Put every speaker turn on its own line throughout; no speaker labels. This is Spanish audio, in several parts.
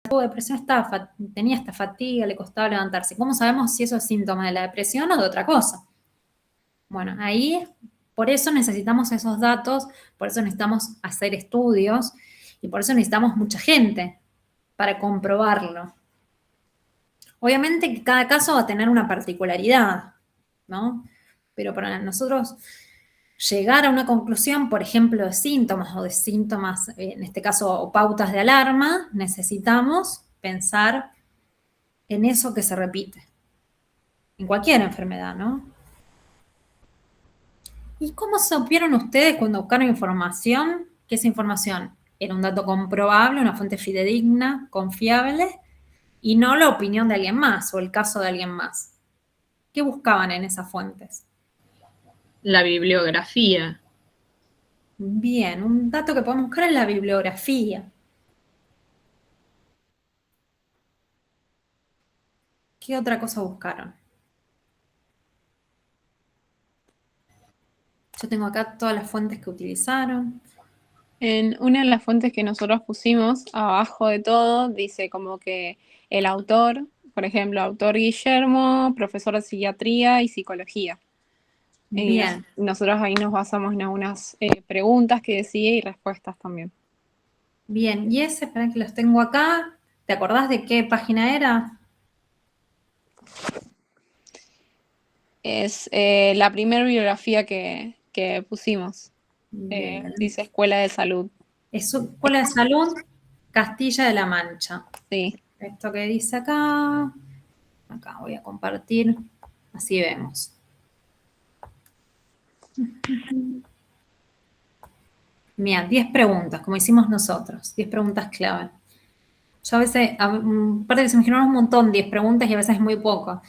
tuvo depresión, tenía esta fatiga, le costaba levantarse. ¿Cómo sabemos si eso es síntoma de la depresión o de otra cosa? Bueno, ahí, por eso necesitamos esos datos, por eso necesitamos hacer estudios y por eso necesitamos mucha gente para comprobarlo. Obviamente que cada caso va a tener una particularidad, ¿no? Pero para nosotros llegar a una conclusión, por ejemplo, de síntomas o de síntomas, en este caso, o pautas de alarma, necesitamos pensar en eso que se repite. En cualquier enfermedad, ¿no? ¿Y cómo supieron ustedes cuando buscaron información que esa información era un dato comprobable, una fuente fidedigna, confiable, y no la opinión de alguien más o el caso de alguien más? ¿Qué buscaban en esas fuentes?
La bibliografía.
Bien, un dato que podemos buscar es la bibliografía. ¿Qué otra cosa buscaron? Yo tengo acá todas las fuentes que utilizaron.
En una de las fuentes que nosotros pusimos, abajo de todo, dice como que el autor, por ejemplo, autor Guillermo, profesor de psiquiatría y psicología.
Bien.
Nosotros ahí nos basamos en algunas preguntas que decía y respuestas también.
Bien, y ese, espera que los tengo acá. ¿Te acordás de qué página era?
Es la primera bibliografía que pusimos. Dice Escuela de Salud.
Es Escuela de Salud Castilla de la Mancha.
Sí.
Esto que dice acá voy a compartir, así vemos. Mira, 10 preguntas, como hicimos nosotros, 10 preguntas clave. Yo a veces, aparte que se me generan un montón, 10 preguntas y a veces es muy poco.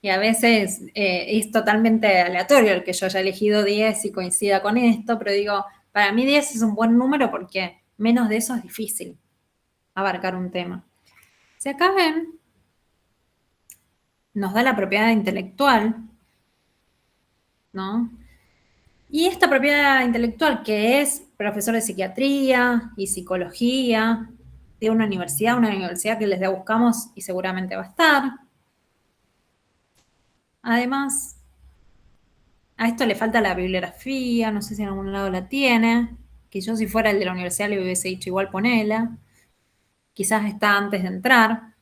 Y a veces es totalmente aleatorio el que yo haya elegido 10 y coincida con esto, pero digo, para mí 10 es un buen número porque menos de eso es difícil abarcar un tema. Si acá ven, nos da la propiedad intelectual, ¿no? Y esta propiedad intelectual, que es profesor de psiquiatría y psicología de una universidad que les buscamos y seguramente va a estar. Además, a esto le falta la bibliografía, no sé si en algún lado la tiene, que yo si fuera el de la universidad le hubiese dicho igual ponela, quizás está antes de entrar.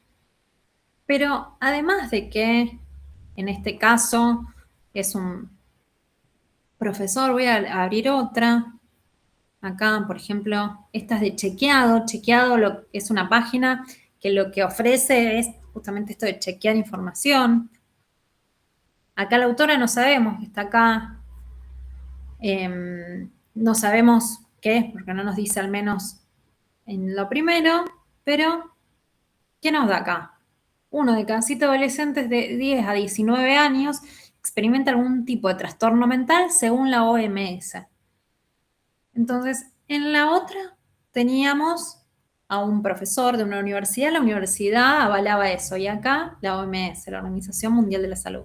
Pero además de que en este caso es un profesor, voy a abrir otra. Acá, por ejemplo, esta es de Chequeado. Chequeado es una página que lo que ofrece es justamente esto de chequear información. Acá la autora no sabemos, está acá. No sabemos qué es, porque no nos dice al menos en lo primero, pero ¿qué nos da acá? Uno de cada 7 adolescentes de 10 a 19 años experimenta algún tipo de trastorno mental según la OMS. Entonces, en la otra teníamos a un profesor de una universidad, la universidad avalaba eso, y acá la OMS, la Organización Mundial de la Salud.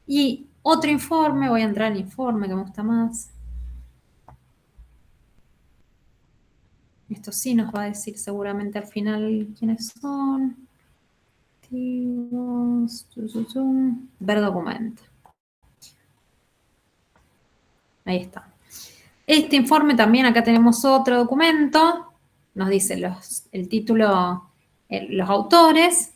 Y otro informe, voy a entrar al informe que me gusta más. Esto sí nos va a decir seguramente al final quiénes son. Ver documento. Ahí está. Este informe también, acá tenemos otro documento, nos dice el título, los autores.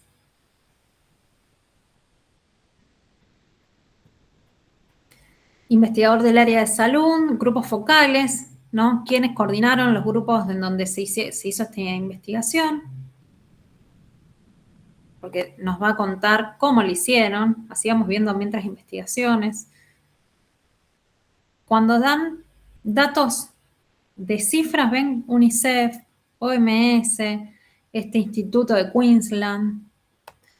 Investigador del área de salud, grupos focales, ¿no? ¿Quiénes coordinaron los grupos en donde se hizo esta investigación? Porque nos va a contar cómo lo hicieron, así vamos viendo mientras investigaciones. Cuando dan datos de cifras, ven UNICEF, OMS, este instituto de Queensland,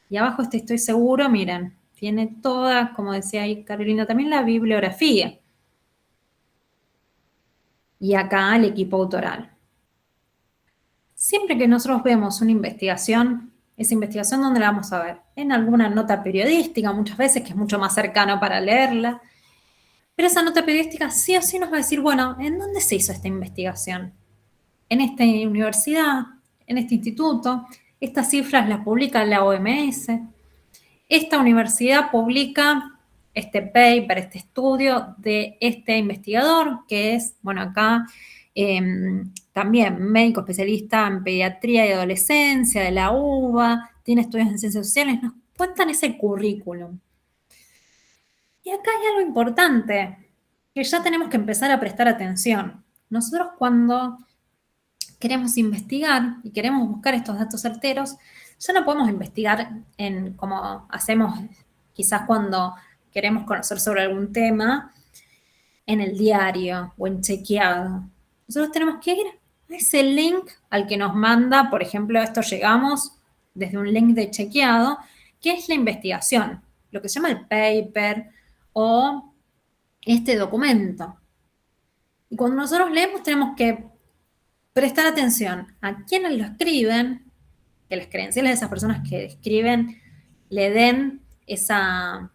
y abajo estoy seguro, miren, tiene toda, como decía ahí Carolina, también la bibliografía. Y acá el equipo autoral. Siempre que nosotros vemos una investigación, esa investigación, ¿dónde la vamos a ver? En alguna nota periodística, muchas veces, que es mucho más cercano para leerla. Pero esa nota periodística sí o sí nos va a decir, bueno, ¿en dónde se hizo esta investigación? ¿En esta universidad? en este instituto, estas cifras las publica la OMS, esta universidad publica este paper, este estudio de este investigador, que es, bueno, acá también médico especialista en pediatría y adolescencia de la UBA, tiene estudios en ciencias sociales, nos cuentan ese currículum. Y acá hay algo importante, que ya tenemos que empezar a prestar atención. Nosotros cuando queremos investigar y queremos buscar estos datos certeros, ya no podemos investigar como hacemos quizás cuando queremos conocer sobre algún tema en el diario o en Chequeado. Nosotros tenemos que ir a ese link al que nos manda, por ejemplo, esto llegamos desde un link de Chequeado, que es la investigación, lo que se llama el paper o este documento. Y cuando nosotros leemos tenemos que prestar atención a quienes lo escriben, que las credenciales de esas personas que escriben le den esa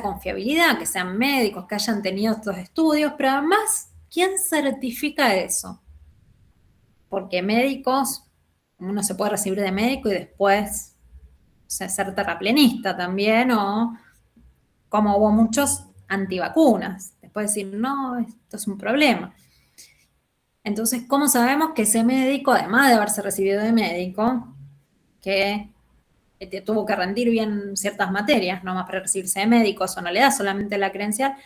confiabilidad, que sean médicos, que hayan tenido estos estudios, pero además, ¿quién certifica eso? Porque médicos, uno se puede recibir de médico y después ser terraplenista también, o como hubo muchos antivacunas, después decir, no, esto es un problema. Entonces, ¿cómo sabemos que ese médico, además de haberse recibido de médico, que tuvo que rendir bien ciertas materias, no más para recibirse de médico, eso no le da solamente la credencial,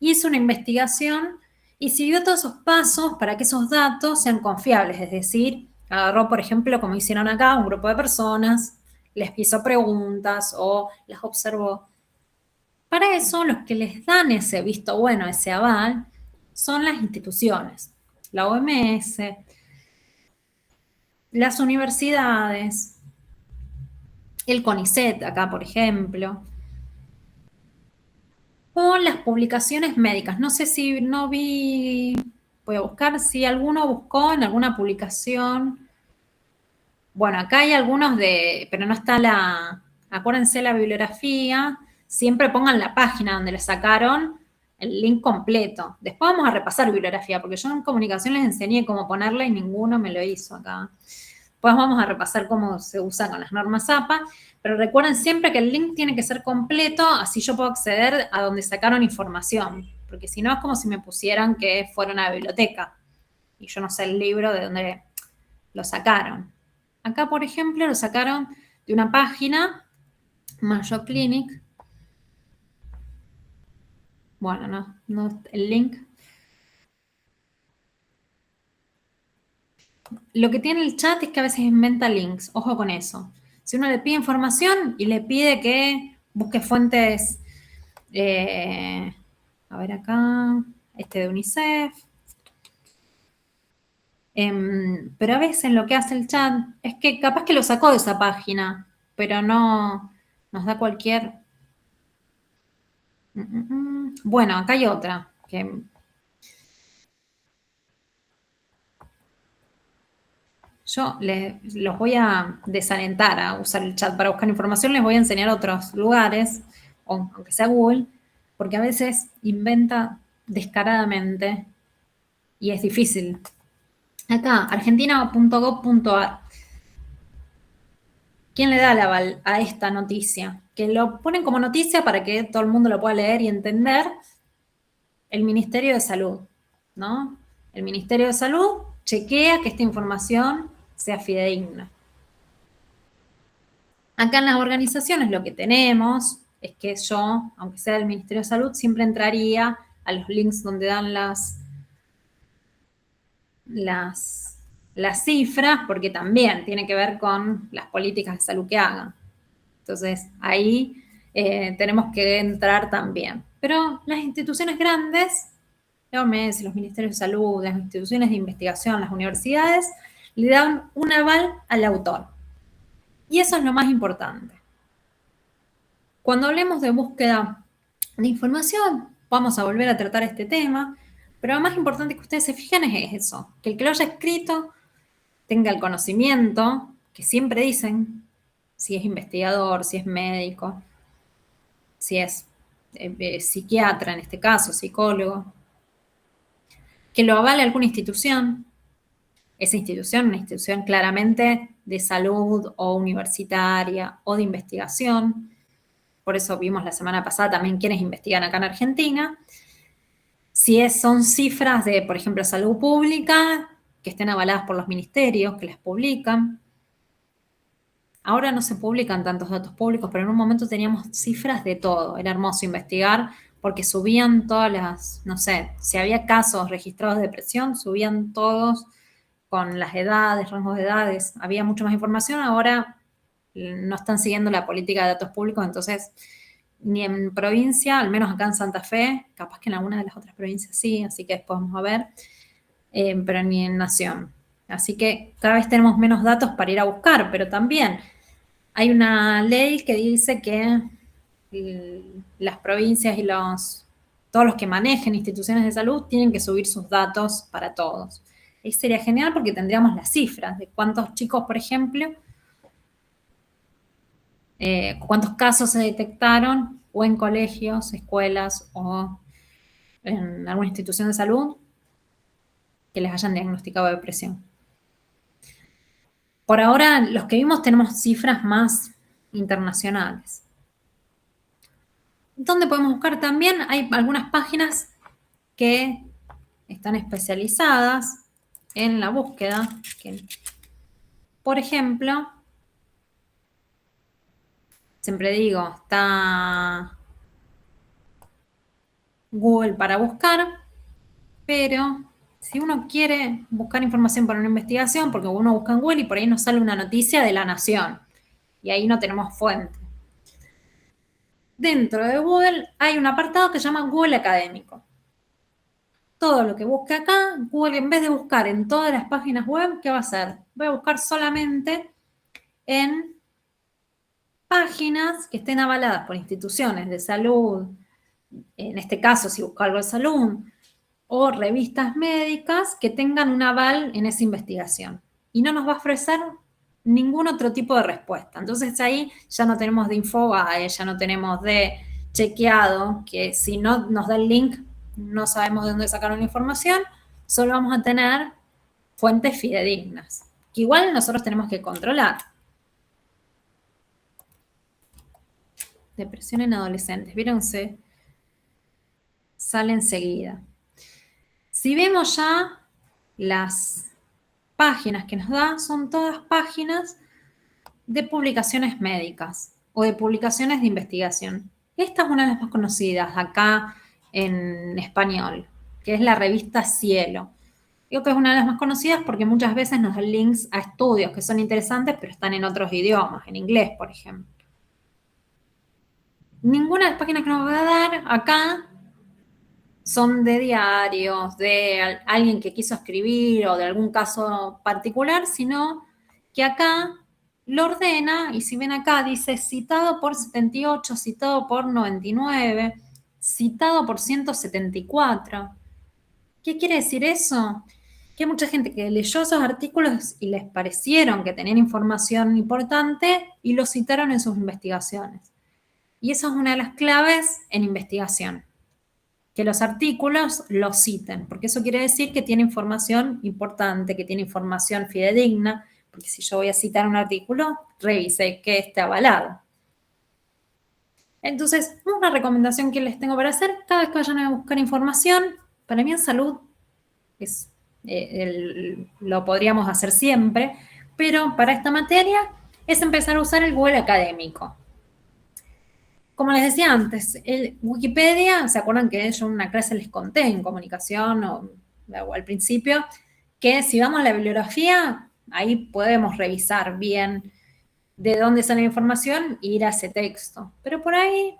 hizo una investigación y siguió todos esos pasos para que esos datos sean confiables, es decir, agarró, por ejemplo, como hicieron acá, un grupo de personas, les hizo preguntas o las observó. Para eso, los que les dan ese visto bueno, ese aval, son las instituciones, la OMS, las universidades, el CONICET acá, por ejemplo, o las publicaciones médicas. No sé si no vi, voy a buscar si alguno buscó en alguna publicación. Bueno, acá hay algunos pero no está acuérdense la bibliografía, siempre pongan la página donde le sacaron el link completo. Después vamos a repasar bibliografía, porque yo en comunicación les enseñé cómo ponerla y ninguno me lo hizo acá. Después vamos a repasar cómo se usa con las normas APA, pero recuerden siempre que el link tiene que ser completo, así yo puedo acceder a donde sacaron información, porque si no es como si me pusieran que fuera una biblioteca y yo no sé el libro de donde lo sacaron. Acá, por ejemplo, lo sacaron de una página, Mayo Clinic. Bueno, no el link. Lo que tiene el chat es que a veces inventa links, ojo con eso. Si uno le pide información y le pide que busque fuentes, a ver acá, de UNICEF, pero a veces lo que hace el chat es que capaz que lo sacó de esa página, pero no nos da cualquier... Bueno, acá hay otra que... Yo los voy a desalentar a usar el chat para buscar información, les voy a enseñar otros lugares, aunque sea Google, porque a veces inventa descaradamente y es difícil. Acá, argentina.gov.ar. ¿Quién le da el aval a esta noticia? Que lo ponen como noticia para que todo el mundo lo pueda leer y entender. El Ministerio de Salud, ¿no? El Ministerio de Salud chequea que esta información sea fidedigna. Acá en las organizaciones lo que tenemos es que yo, aunque sea del Ministerio de Salud, siempre entraría a los links donde dan las cifras, porque también tiene que ver con las políticas de salud que hagan. Entonces, ahí tenemos que entrar también. Pero las instituciones grandes, la OMS, los ministerios de salud, las instituciones de investigación, las universidades, le dan un aval al autor. Y eso es lo más importante. Cuando hablemos de búsqueda de información, vamos a volver a tratar este tema, pero lo más importante que ustedes se fijen es eso, que el que lo haya escrito tenga el conocimiento, que siempre dicen, si es investigador, si es médico, si es psiquiatra en este caso, psicólogo, que lo avale alguna institución, esa institución, una institución claramente de salud o universitaria o de investigación. Por eso vimos la semana pasada también quiénes investigan acá en Argentina. Si son cifras de, por ejemplo, salud pública, que estén avaladas por los ministerios, que las publican. Ahora no se publican tantos datos públicos, pero en un momento teníamos cifras de todo. Era hermoso investigar porque subían todas las, no sé, si había casos registrados de depresión, subían todos con las edades, rangos de edades. Había mucha más información. Ahora no están siguiendo la política de datos públicos, entonces ni en provincia, al menos acá en Santa Fe, capaz que en alguna de las otras provincias sí, así que después vamos a ver, pero ni en nación. Así que cada vez tenemos menos datos para ir a buscar, pero también hay una ley que dice que las provincias y todos los que manejen instituciones de salud tienen que subir sus datos para todos. Y sería genial porque tendríamos las cifras de cuántos chicos, por ejemplo, cuántos casos se detectaron o en colegios, escuelas o en alguna institución de salud que les hayan diagnosticado depresión. Por ahora, los que vimos tenemos cifras más internacionales. ¿Dónde podemos buscar también? Hay algunas páginas que están especializadas en la búsqueda. Por ejemplo, siempre digo, está Google para buscar, pero si uno quiere buscar información para una investigación, porque uno busca en Google y por ahí nos sale una noticia de La Nación, y ahí no tenemos fuente. Dentro de Google hay un apartado que se llama Google Académico. Todo lo que busque acá, Google en vez de buscar en todas las páginas web, ¿qué va a hacer? Voy a buscar solamente en páginas que estén avaladas por instituciones de salud, en este caso si busco algo de salud, o revistas médicas que tengan un aval en esa investigación. Y no nos va a ofrecer ningún otro tipo de respuesta. Entonces ahí ya no tenemos de Infobae, ya no tenemos de chequeado, que si no nos da el link no sabemos de dónde sacaron la información, solo vamos a tener fuentes fidedignas, que igual nosotros tenemos que controlar. Depresión en adolescentes, ¿vieron? Sale enseguida. Si vemos ya las páginas que nos da, son todas páginas de publicaciones médicas o de publicaciones de investigación. Esta es una de las más conocidas acá en español, que es la revista Cielo. Digo que es una de las más conocidas porque muchas veces nos dan links a estudios que son interesantes, pero están en otros idiomas, en inglés, por ejemplo. Ninguna de las páginas que nos va a dar acá son de diarios, de alguien que quiso escribir o de algún caso particular, sino que acá lo ordena, y si ven acá dice citado por 78, citado por 99, citado por 174. ¿Qué quiere decir eso? Que hay mucha gente que leyó esos artículos y les parecieron que tenían información importante y lo citaron en sus investigaciones. Y eso es una de las claves en investigación, que los artículos los citen, porque eso quiere decir que tiene información importante, que tiene información fidedigna, porque si yo voy a citar un artículo, revise que esté avalado. Entonces, una recomendación que les tengo para hacer, cada vez que vayan a buscar información, para mí en salud lo podríamos hacer siempre, pero para esta materia es empezar a usar el Google académico. Como les decía antes, el Wikipedia, ¿se acuerdan que yo en una clase les conté en comunicación o al principio? Que si vamos a la bibliografía, ahí podemos revisar bien de dónde sale la información e ir a ese texto. Pero por ahí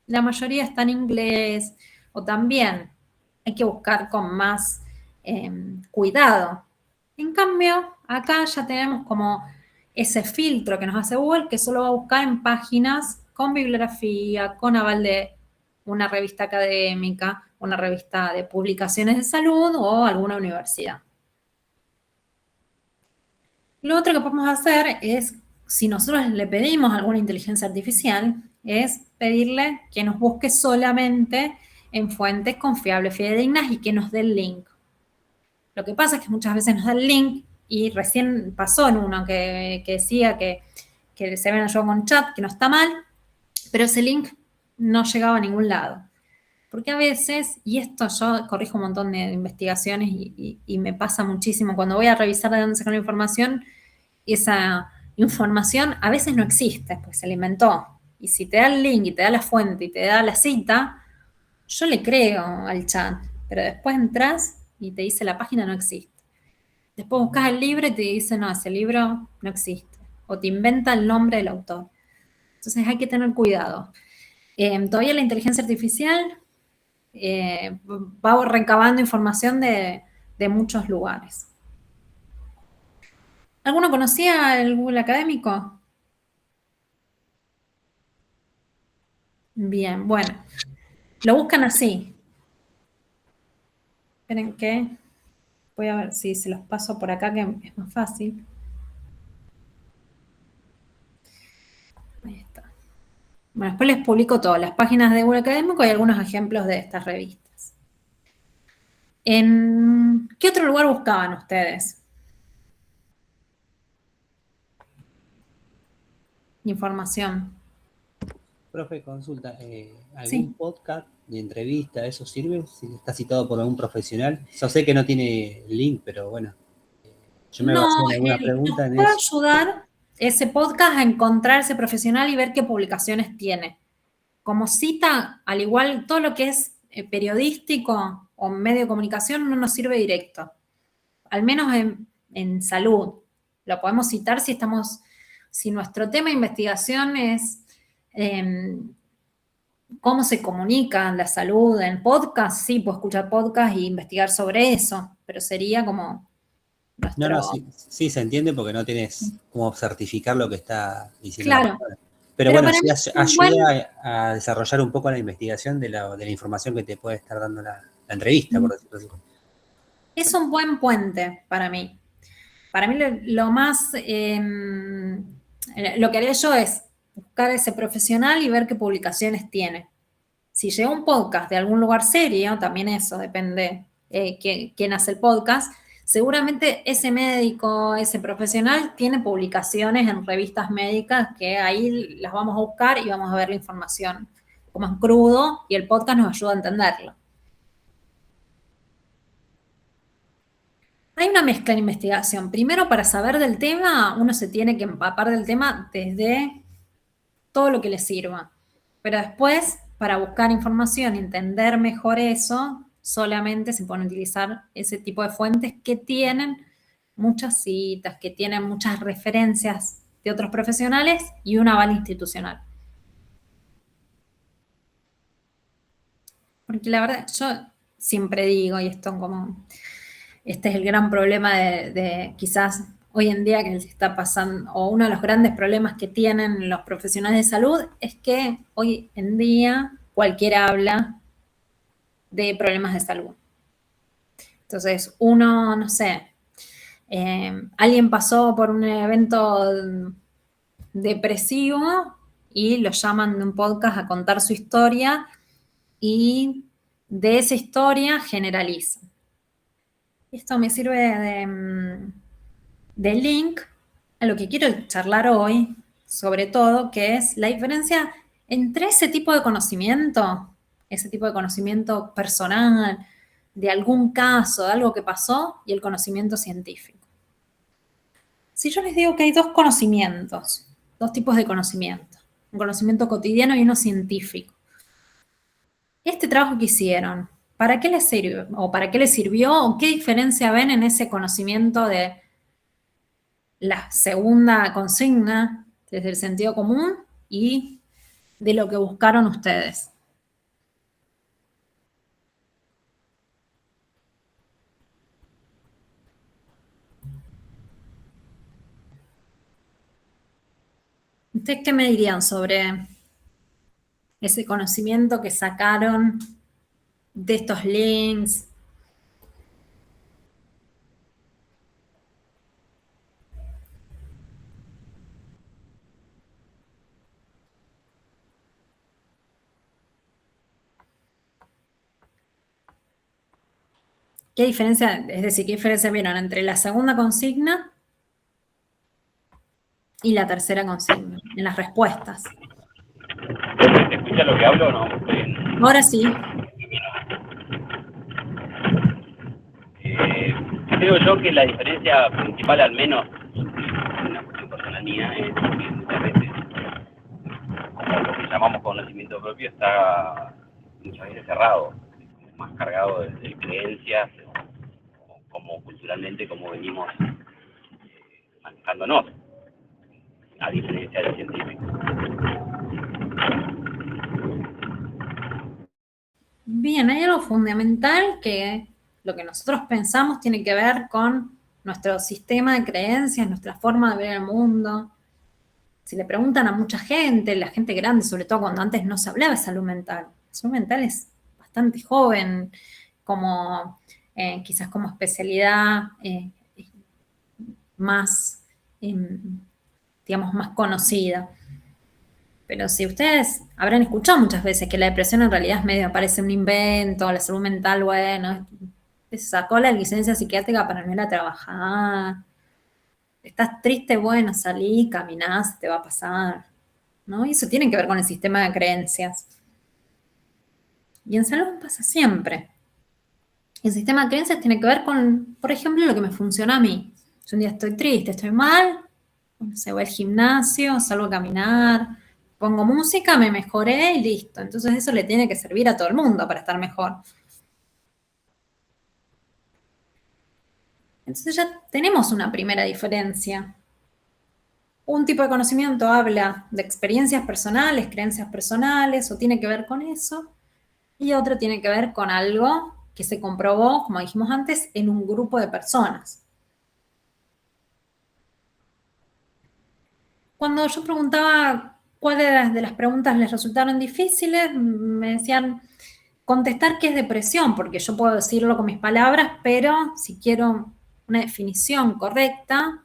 la mayoría está en inglés o también hay que buscar con más cuidado. En cambio, acá ya tenemos como ese filtro que nos hace Google, que solo va a buscar en páginas con bibliografía, con aval de una revista académica, una revista de publicaciones de salud o alguna universidad. Lo otro que podemos hacer es, si nosotros le pedimos a alguna inteligencia artificial, es pedirle que nos busque solamente en fuentes confiables, fidedignas y que nos dé el link. Lo que pasa es que muchas veces nos da el link y recién pasó en uno que decía que se habían ayudado con chat, que no está mal, pero ese link no llegaba a ningún lado. Porque a veces, y esto yo corrijo un montón de investigaciones y me pasa muchísimo, cuando voy a revisar de dónde sacar la información, esa información a veces no existe, pues se la inventó. Y si te da el link y te da la fuente y te da la cita, yo le creo al chat, pero después entras y te dice la página no existe. Después buscas el libro y te dice no, ese libro no existe. O te inventa el nombre del autor. Entonces hay que tener cuidado. Todavía la inteligencia artificial va recabando información de muchos lugares. ¿Alguno conocía el Google Académico? Bien, bueno. Lo buscan así. Esperen que voy a ver si se los paso por acá, que es más fácil. Ahí está. Bueno, después les publico todas las páginas de Google Académico y algunos ejemplos de estas revistas. ¿En qué otro lugar buscaban ustedes información?
Profe, consulta, ¿algún
Sí.
podcast de entrevista, eso sirve? Si está citado por algún profesional. Yo sé que no tiene link, pero bueno, yo me basé
No,
en alguna pregunta
nos
en
puede
eso.
ayudar ese podcast a encontrar ese profesional y ver qué publicaciones tiene. Como cita, al igual todo lo que es periodístico o medio de comunicación no nos sirve directo. Al menos en salud. Lo podemos citar si nuestro tema de investigación es cómo se comunica la salud en podcast, sí, puedo escuchar podcast e investigar sobre eso, pero sería como
No, no,
nuestro...
sí, sí se entiende porque no tienes cómo certificar lo que está diciendo la
Claro,
persona. Pero
pero
bueno,
para
sí
mí es un buen...
ayuda a desarrollar un poco la investigación de la información que te puede estar dando la entrevista, por decirlo así.
Es un buen puente para mí. Para mí lo más... lo que haría yo es buscar a ese profesional y ver qué publicaciones tiene. Si llega un podcast de algún lugar serio, también eso depende quién hace el podcast, seguramente ese médico, ese profesional tiene publicaciones en revistas médicas que ahí las vamos a buscar y vamos a ver la información como en crudo y el podcast nos ayuda a entenderlo. Hay una mezcla en investigación. Primero, para saber del tema, uno se tiene que empapar del tema desde todo lo que le sirva. Pero después, para buscar información y entender mejor eso, solamente se pueden utilizar ese tipo de fuentes que tienen muchas citas, que tienen muchas referencias de otros profesionales y un aval institucional. Porque la verdad, yo siempre digo, y esto como, este es el gran problema de quizás hoy en día que se está pasando, o uno de los grandes problemas que tienen los profesionales de salud, es que hoy en día cualquiera habla de problemas de salud. Entonces, uno, no sé, alguien pasó por un evento depresivo y lo llaman de un podcast a contar su historia y de esa historia generaliza. Esto me sirve de link a lo que quiero charlar hoy, sobre todo, que es la diferencia entre ese tipo de conocimiento personal, de algún caso, de algo que pasó, y el conocimiento científico. Si yo les digo que hay dos conocimientos, dos tipos de conocimiento, un conocimiento cotidiano y uno científico. Este trabajo que hicieron, ¿para qué les sirvió? ¿O para qué les sirvió? ¿O qué diferencia ven en ese conocimiento de la segunda consigna, desde el sentido común y de lo que buscaron ustedes? ¿Ustedes qué me dirían sobre ese conocimiento que sacaron de estos links? ¿Qué diferencia, es decir, qué diferencia vieron entre la segunda consigna y la tercera consigna en las respuestas?
¿Se escucha lo que hablo o no?
Ahora sí.
Creo yo que la diferencia principal, al menos una cuestión personal mía, es que muchas veces, como lo que llamamos conocimiento propio, está muchas veces cerrado, más cargado de creencias, como culturalmente, como venimos manejándonos, a diferencia del científico.
Bien, hay algo fundamental que lo que nosotros pensamos tiene que ver con nuestro sistema de creencias, nuestra forma de ver el mundo. Si le preguntan a mucha gente, la gente grande, sobre todo cuando antes no se hablaba de salud mental. La salud mental es bastante joven, como quizás como especialidad más, digamos, más conocida. Pero si ustedes habrán escuchado muchas veces que la depresión en realidad es medio, parece un invento, la salud mental, bueno, se sacó la licencia psiquiátrica para no ir a trabajar. Estás triste, bueno, salí, caminás, te va a pasar, ¿no? Y eso tiene que ver con el sistema de creencias. Y en salud pasa siempre. El sistema de creencias tiene que ver con, por ejemplo, lo que me funciona a mí. Si un día estoy triste, estoy mal, no sé, voy al gimnasio, salgo a caminar, pongo música, me mejoré y listo. Entonces eso le tiene que servir a todo el mundo para estar mejor. Entonces ya tenemos una primera diferencia. Un tipo de conocimiento habla de experiencias personales, creencias personales, o tiene que ver con eso, y otro tiene que ver con algo que se comprobó, como dijimos antes, en un grupo de personas. Cuando yo preguntaba cuáles de las preguntas les resultaron difíciles, me decían contestar qué es depresión, porque yo puedo decirlo con mis palabras, pero si quiero una definición correcta,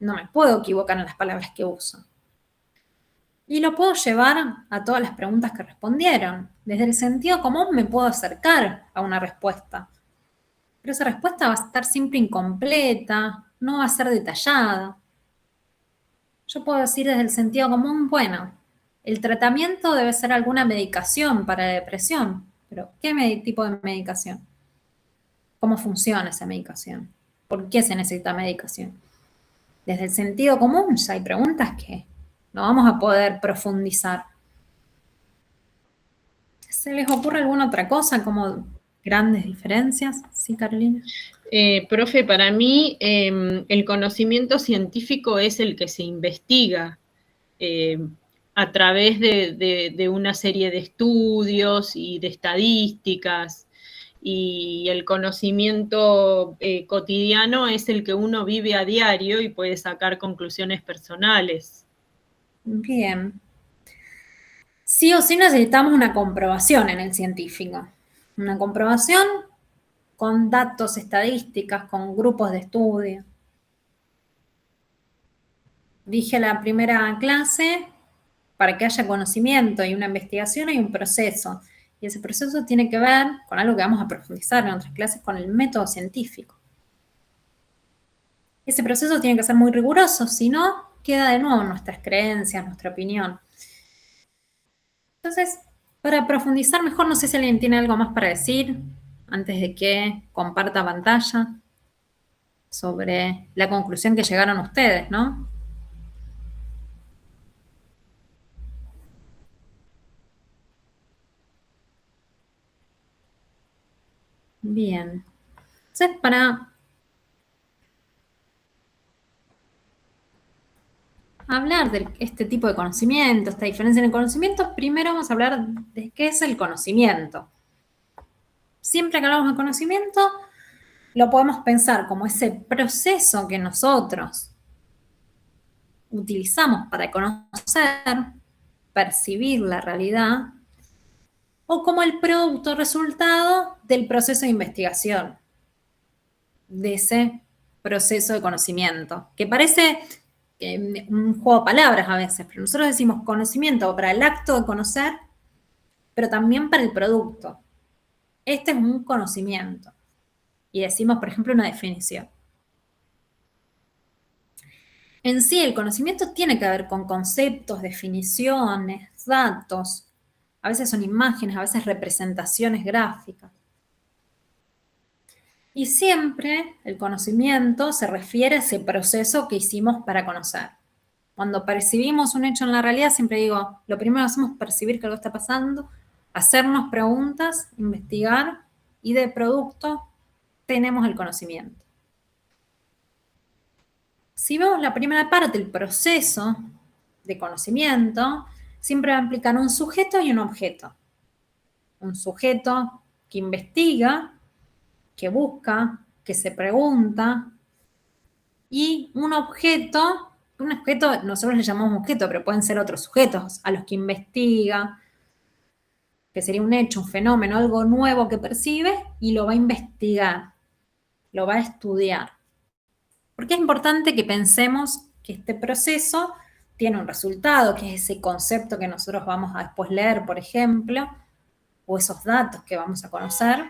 no me puedo equivocar en las palabras que uso. Y lo puedo llevar a todas las preguntas que respondieron. Desde el sentido común me puedo acercar a una respuesta, pero esa respuesta va a estar siempre incompleta, no va a ser detallada. Yo puedo decir desde el sentido común, bueno, el tratamiento debe ser alguna medicación para la depresión, pero ¿qué tipo de medicación? ¿Cómo funciona esa medicación? ¿Por qué se necesita medicación? Desde el sentido común ya hay preguntas que no vamos a poder profundizar. ¿Se les ocurre alguna otra cosa como grandes diferencias? ¿Sí, Carolina?
Profe, para mí el conocimiento científico es el que se investiga a través de una serie de estudios y de estadísticas, y el conocimiento cotidiano es el que uno vive a diario y puede sacar conclusiones personales.
Bien. Sí o sí necesitamos una comprobación en el científico. Una comprobación con datos, estadísticas, con grupos de estudio. Dije la primera clase, para que haya conocimiento y una investigación hay un proceso. Y ese proceso tiene que ver con algo que vamos a profundizar en otras clases, con el método científico. Ese proceso tiene que ser muy riguroso, si no, queda de nuevo en nuestras creencias, nuestra opinión. Entonces, para profundizar mejor, no sé si alguien tiene algo más para decir antes de que comparta pantalla sobre la conclusión que llegaron ustedes, ¿no? Bien. Entonces, para hablar de este tipo de conocimiento, esta diferencia en el conocimiento, primero vamos a hablar de qué es el conocimiento. Siempre que hablamos de conocimiento, lo podemos pensar como ese proceso que nosotros utilizamos para conocer, percibir la realidad, o como el producto resultado del proceso de investigación, de ese proceso de conocimiento, que parece un juego de palabras a veces, pero nosotros decimos conocimiento para el acto de conocer, pero también para el producto. Este es un conocimiento. y decimos, por ejemplo, una definición. En sí, el conocimiento tiene que ver con conceptos, definiciones, datos. A veces son imágenes, a veces representaciones gráficas. Y siempre el conocimiento se refiere a ese proceso que hicimos para conocer. Cuando percibimos un hecho en la realidad, siempre digo, lo primero que hacemos es percibir que algo está pasando, hacernos preguntas, investigar, y de producto tenemos el conocimiento. Si vemos la primera parte, el proceso de conocimiento, siempre va a implicar un sujeto y un objeto. Un sujeto que investiga, que busca, que se pregunta, y un objeto nosotros le llamamos objeto, pero pueden ser otros sujetos a los que investiga, que sería un hecho, un fenómeno, algo nuevo que percibe y lo va a investigar, lo va a estudiar. Porque es importante que pensemos que este proceso tiene un resultado, que es ese concepto que nosotros vamos a después leer, por ejemplo, o esos datos que vamos a conocer,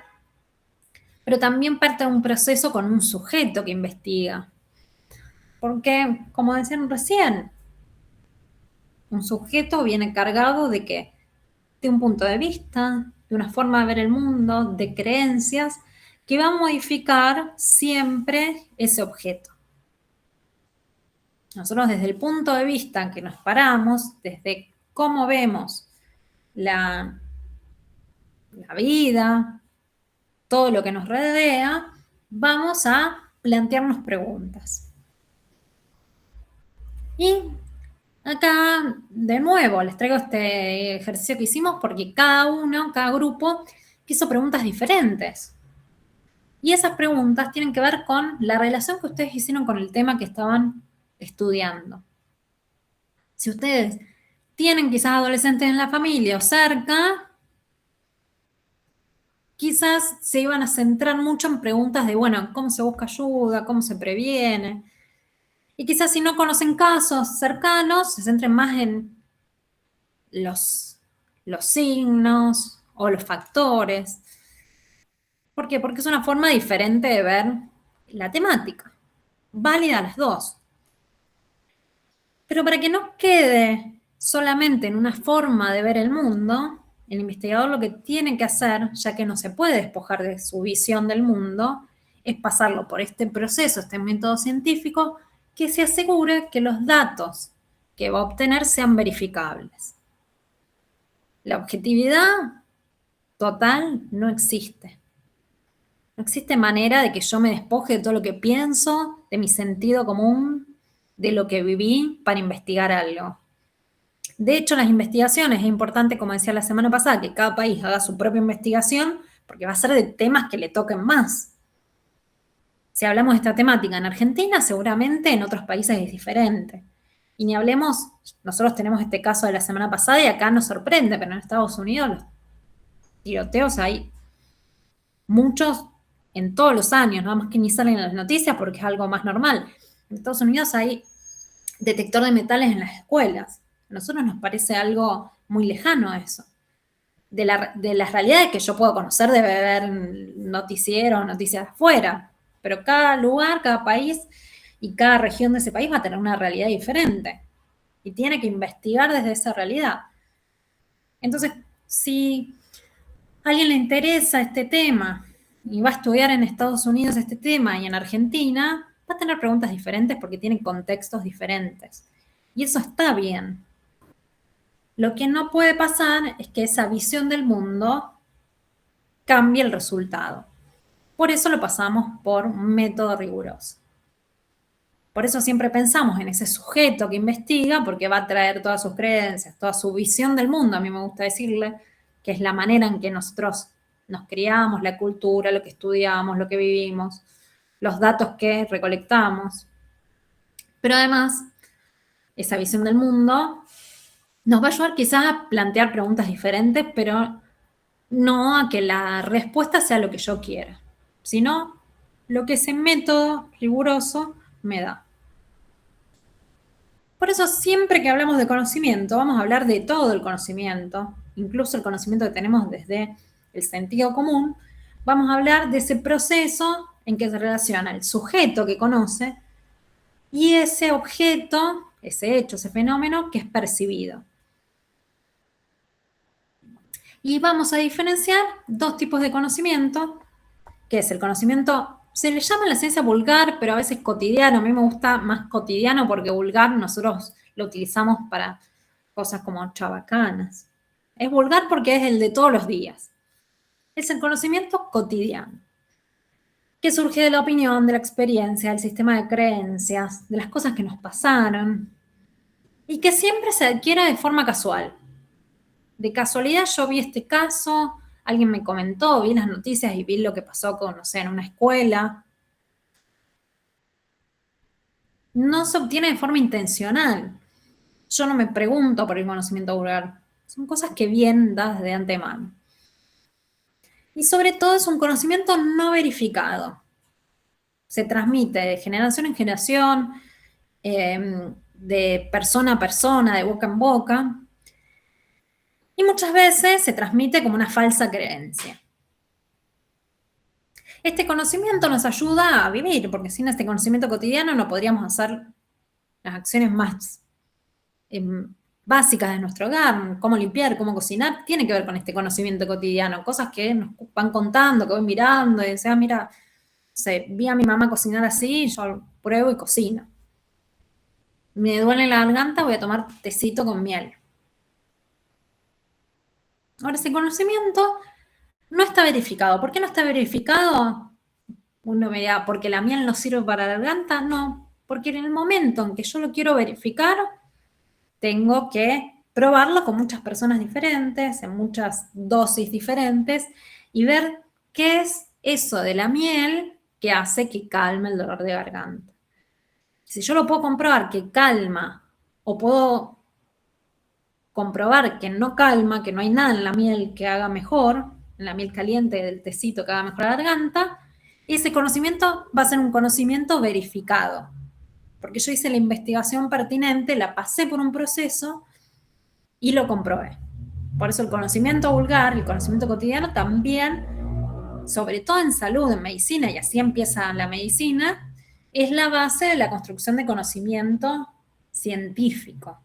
pero también parte de un proceso con un sujeto que investiga. Porque, como decían recién, un sujeto viene cargado de ¿qué? De un punto de vista, de una forma de ver el mundo, de creencias, que va a modificar siempre ese objeto. Nosotros desde el punto de vista en que nos paramos, desde cómo vemos la vida, todo lo que nos rodea, vamos a plantearnos preguntas. Y acá, de nuevo, les traigo este ejercicio que hicimos porque cada grupo hizo preguntas diferentes. Y esas preguntas tienen que ver con la relación que ustedes hicieron con el tema que estaban estudiando. Si ustedes tienen quizás adolescentes en la familia o cerca, quizás se iban a centrar mucho en preguntas de, bueno, ¿cómo se busca ayuda? ¿Cómo se previene? Y quizás si no conocen casos cercanos, se centren más en los signos o los factores. ¿Por qué? Porque es una forma diferente de ver la temática. Válida las dos. Pero para que no quede solamente en una forma de ver el mundo, el investigador lo que tiene que hacer, ya que no se puede despojar de su visión del mundo, es pasarlo por este proceso, este método científico, que se asegure que los datos que va a obtener sean verificables. La objetividad total no existe. No existe manera de que yo me despoje de todo lo que pienso, de mi sentido común, de lo que viví para investigar algo. De hecho, las investigaciones, es importante, como decía la semana pasada, que cada país haga su propia investigación, porque va a ser de temas que le toquen más. Si hablamos de esta temática en Argentina, seguramente en otros países es diferente. Y ni hablemos, nosotros tenemos este caso de la semana pasada y acá nos sorprende, pero en Estados Unidos los tiroteos hay muchos en todos los años, nada más que ni salen en las noticias porque es algo más normal. En Estados Unidos hay detector de metales en las escuelas. A nosotros nos parece algo muy lejano eso. De las realidades que yo puedo conocer de ver noticieros, noticias de afuera. Pero cada lugar, cada país y cada región de ese país va a tener una realidad diferente. Y tiene que investigar desde esa realidad. Entonces, si a alguien le interesa este tema y va a estudiar en Estados Unidos este tema y en Argentina, va a tener preguntas diferentes porque tienen contextos diferentes. Y eso está bien. Lo que no puede pasar es que esa visión del mundo cambie el resultado. Por eso lo pasamos por un método riguroso. Por eso siempre pensamos en ese sujeto que investiga, porque va a traer todas sus creencias, toda su visión del mundo, a mí me gusta decirle, que es la manera en que nosotros nos criamos, la cultura, lo que estudiamos, lo que vivimos, los datos que recolectamos. Pero además, esa visión del mundo nos va a ayudar quizás a plantear preguntas diferentes, pero no a que la respuesta sea lo que yo quiera, sino lo que ese método riguroso me da. Por eso siempre que hablamos de conocimiento, vamos a hablar de todo el conocimiento, incluso el conocimiento que tenemos desde el sentido común, vamos a hablar de ese proceso en que se relaciona el sujeto que conoce y ese objeto, ese hecho, ese fenómeno que es percibido. Y vamos a diferenciar dos tipos de conocimiento, que es el conocimiento, se le llama en la ciencia vulgar, pero a veces cotidiano. A mí me gusta más cotidiano porque vulgar nosotros lo utilizamos para cosas como chabacanas. Es vulgar porque es el de todos los días. Es el conocimiento cotidiano, que surge de la opinión, de la experiencia, del sistema de creencias, de las cosas que nos pasaron, y que siempre se adquiere de forma casual. De casualidad yo vi este caso, alguien me comentó, vi las noticias y vi lo que pasó con, no sé, en una escuela. No se obtiene de forma intencional. Yo no me pregunto por el conocimiento vulgar. Son cosas que vienen dadas de antemano. Y sobre todo es un conocimiento no verificado. Se transmite de generación en generación, de persona a persona, de boca en boca. Y muchas veces se transmite como una falsa creencia. Este conocimiento nos ayuda a vivir, porque sin este conocimiento cotidiano no podríamos hacer las acciones más básicas de nuestro hogar, cómo limpiar, cómo cocinar, tiene que ver con este conocimiento cotidiano, cosas que nos van contando, que voy mirando, y decía, mira, vi a mi mamá cocinar así, yo pruebo y cocino. Me duele la garganta, voy a tomar tecito con miel. Ahora, ese conocimiento no está verificado. ¿Por qué no está verificado? Uno me dirá, ¿porque la miel no sirve para la garganta? No, porque en el momento en que yo lo quiero verificar, tengo que probarlo con muchas personas diferentes, en muchas dosis diferentes, y ver qué es eso de la miel que hace que calme el dolor de garganta. Si yo lo puedo comprobar que calma, o puedo comprobar que no calma, que no hay nada en la miel que haga mejor, en la miel caliente del tecito que haga mejor la garganta, ese conocimiento va a ser un conocimiento verificado. Porque yo hice la investigación pertinente, la pasé por un proceso y lo comprobé. Por eso el conocimiento vulgar, el conocimiento cotidiano también, sobre todo en salud, en medicina, y así empieza la medicina, es la base de la construcción de conocimiento científico.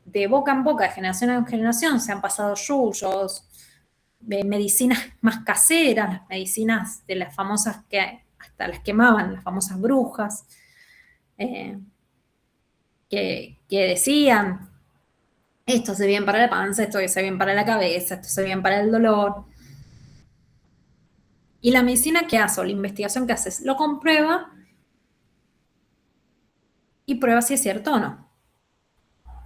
De boca en boca, de generación en generación, se han pasado yuyos, medicinas más caseras, las medicinas de las famosas que hasta las quemaban, las famosas brujas, que decían, esto hace bien para la panza, esto hace bien para la cabeza, esto hace bien para el dolor. Y la medicina que hace, o la investigación que hace, lo comprueba y prueba si es cierto o no.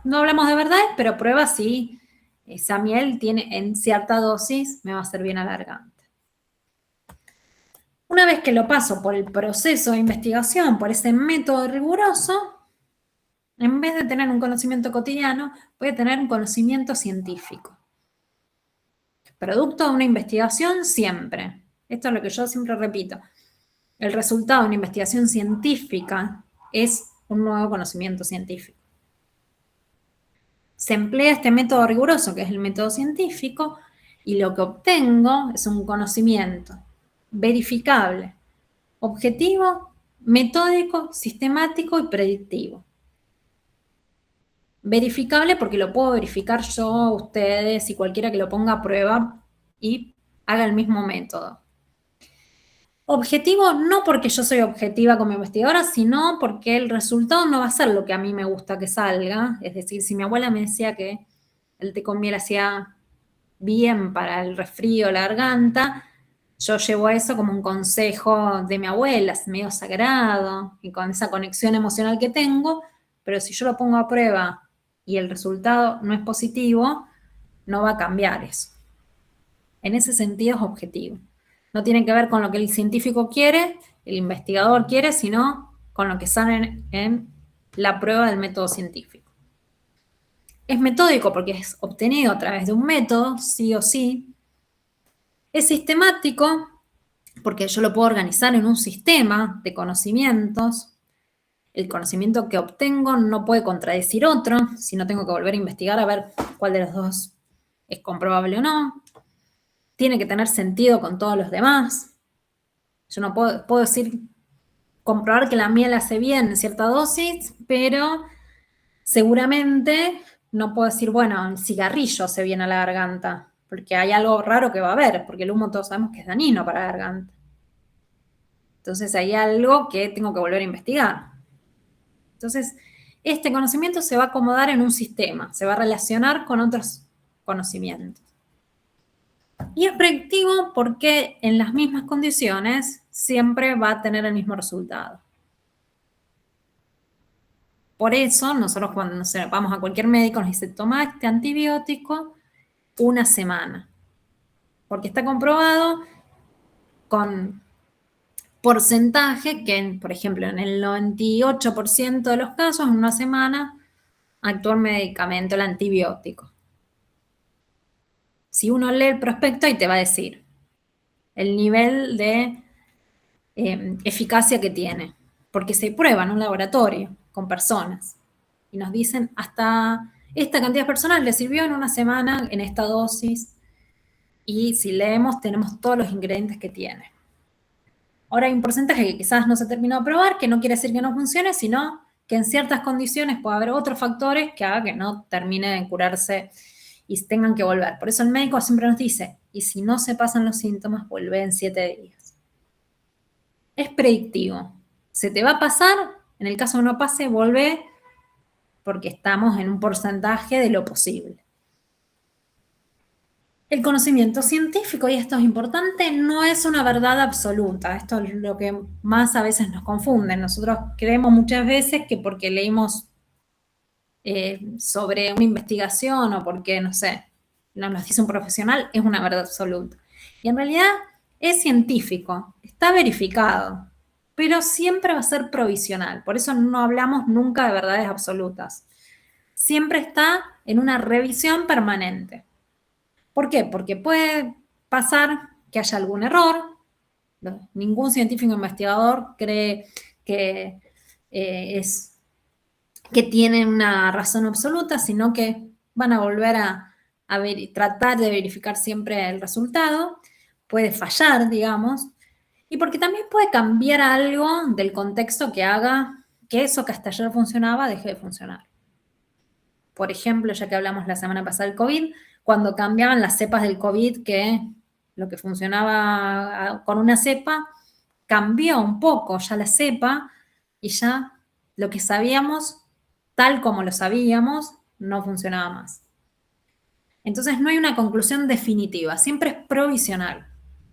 No hablamos de verdades, pero prueba si esa miel tiene en cierta dosis, me va a hacer bien a la garganta. Una vez que lo paso por el proceso de investigación, por ese método riguroso, en vez de tener un conocimiento cotidiano, voy a tener un conocimiento científico. Producto de una investigación siempre. Esto es lo que yo siempre repito. El resultado de una investigación científica es un nuevo conocimiento científico. Se emplea este método riguroso, que es el método científico, y lo que obtengo es un conocimiento verificable, objetivo, metódico, sistemático y predictivo. Verificable porque lo puedo verificar yo, ustedes y cualquiera que lo ponga a prueba y haga el mismo método. Objetivo no porque yo soy objetiva como investigadora, sino porque el resultado no va a ser lo que a mí me gusta que salga. Es decir, si mi abuela me decía que el té con miel hacía bien para el resfrío, la garganta, yo llevo eso como un consejo de mi abuela, es medio sagrado, y con esa conexión emocional que tengo, pero si yo lo pongo a prueba y el resultado no es positivo, no va a cambiar eso. En ese sentido es objetivo. No tiene que ver con lo que el científico quiere, el investigador quiere, sino con lo que sale en la prueba del método científico. Es metódico porque es obtenido a través de un método, sí o sí. Es sistemático porque yo lo puedo organizar en un sistema de conocimientos. El conocimiento que obtengo no puede contradecir otro, si no tengo que volver a investigar a ver cuál de los dos es comprobable o no. Tiene que tener sentido con todos los demás. Yo no puedo decir, comprobar que la miel hace bien en cierta dosis, pero seguramente no puedo decir, bueno, el cigarrillo hace bien a la garganta, porque hay algo raro que va a haber, porque el humo todos sabemos que es dañino para la garganta. Entonces hay algo que tengo que volver a investigar. Entonces, este conocimiento se va a acomodar en un sistema, se va a relacionar con otros conocimientos. Y es predictivo porque en las mismas condiciones siempre va a tener el mismo resultado. Por eso, nosotros cuando vamos a cualquier médico nos dice, toma este antibiótico una semana. Porque está comprobado con porcentaje que, por ejemplo, en el 98% de los casos, en una semana, actúa el medicamento, el antibiótico. Si uno lee el prospecto, ahí te va a decir el nivel de eficacia que tiene, porque se prueba en un laboratorio con personas y nos dicen hasta esta cantidad de personas le sirvió en una semana en esta dosis y si leemos tenemos todos los ingredientes que tiene. Ahora hay un porcentaje que quizás no se terminó de probar, que no quiere decir que no funcione, sino que en ciertas condiciones puede haber otros factores que hagan que no termine de curarse y tengan que volver. Por eso el médico siempre nos dice, y si no se pasan los síntomas, vuelve en 7 días. Es predictivo. Se te va a pasar, en el caso de no pase, vuelve porque estamos en un porcentaje de lo posible. El conocimiento científico, y esto es importante, no es una verdad absoluta. Esto es lo que más a veces nos confunde. Nosotros creemos muchas veces que porque leímos sobre una investigación o porque, no sé, nos dice un profesional, es una verdad absoluta. Y en realidad es científico, está verificado, pero siempre va a ser provisional. Por eso no hablamos nunca de verdades absolutas. Siempre está en una revisión permanente. ¿Por qué? Porque puede pasar que haya algún error. Ningún científico investigador cree que que tienen una razón absoluta, sino que van a volver a tratar de verificar siempre el resultado. Puede fallar, digamos, y porque también puede cambiar algo del contexto que haga que eso que hasta ayer funcionaba deje de funcionar. Por ejemplo, ya que hablamos la semana pasada del COVID, cuando cambiaban las cepas del COVID, que lo que funcionaba con una cepa cambió un poco ya la cepa y ya lo que sabíamos, tal como lo sabíamos, no funcionaba más. Entonces no hay una conclusión definitiva, siempre es provisional.